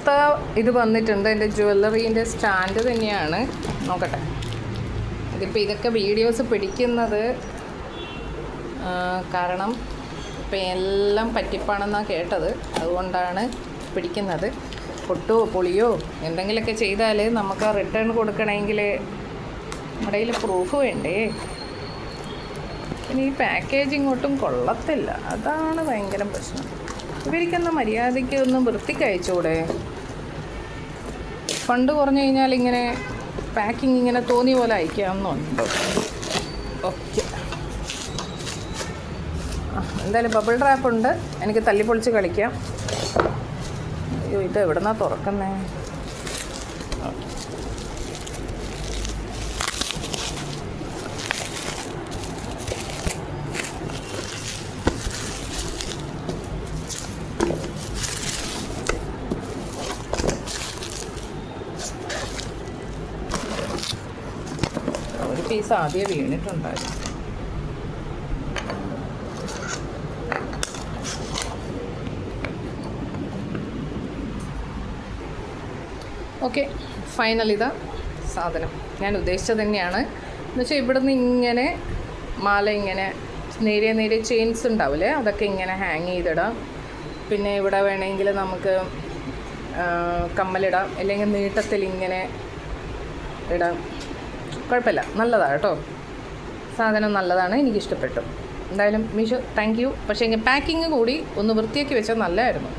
അടുത്ത ഇത് വന്നിട്ടുണ്ട്, എൻ്റെ ജ്വല്ലറീൻ്റെ സ്റ്റാൻഡ് തന്നെയാണ്. നോക്കട്ടെ, ഇതിപ്പോൾ ഇതൊക്കെ വീഡിയോസ് പിടിക്കുന്നത് കാരണം ഇപ്പം എല്ലാം പറ്റിപ്പാണെന്നാണ് കേട്ടത്, അതുകൊണ്ടാണ് പിടിക്കുന്നത്. പൊട്ടോ പൊളിയോ എന്തെങ്കിലുമൊക്കെ ചെയ്താൽ നമുക്ക് റിട്ടേൺ കൊടുക്കണമെങ്കിൽ നമ്മുടെ കയ്യിൽ പ്രൂഫ് വേണ്ടേ. പിന്നെ ഈ പാക്കേജിങ് ഒട്ടും കൊള്ളത്തില്ല, അതാണ് ഭയങ്കര പ്രശ്നം. ഇവർക്കൊന്ന് മര്യാദയ്ക്ക് ഒന്ന് വൃത്തിക്ക് അയച്ചുകൂടെ? ഫണ്ട് കുറഞ്ഞു കഴിഞ്ഞാൽ ഇങ്ങനെ പാക്കിങ് ഇങ്ങനെ തോന്നിയ പോലെ അയക്കാമെന്നുണ്ടോ? ഓക്കെ, എന്തായാലും ബബിൾ റാപ്പ് ഉണ്ട്, എനിക്ക് തല്ലിപ്പൊളിച്ച് കളിക്കാം. അയ്യോ, ഇത് എവിടുന്നാണ് തുറക്കുന്നേ? ഒരു പീസ് ആദ്യം വീണിട്ടുണ്ടായിരുന്നു. ഓക്കെ, ഫൈനൽ ഇതാ സാധനം. ഞാൻ ഉദ്ദേശിച്ചത് തന്നെയാണ്. എന്നുവെച്ചാൽ ഇവിടുന്ന് ഇങ്ങനെ മാല ഇങ്ങനെ നേരിയ നേരിയ ചെയിൻസ് ഉണ്ടാവില്ലേ, അതൊക്കെ ഇങ്ങനെ ഹാങ് ചെയ്തിടാം. പിന്നെ ഇവിടെ വേണമെങ്കിൽ നമുക്ക് കമ്മലിടാം, അല്ലെങ്കിൽ നീട്ടത്തിൽ ഇങ്ങനെ ഇടാം. കുഴപ്പമില്ല, നല്ലതാണ് കേട്ടോ, സാധനം നല്ലതാണ്, എനിക്കിഷ്ടപ്പെട്ടു. എന്തായാലും മീഷോ താങ്ക് യു. പക്ഷേ എങ്കിൽ പാക്കിങ് കൂടി ഒന്ന് വൃത്തിയാക്കി വെച്ചാൽ നല്ലതായിരുന്നു.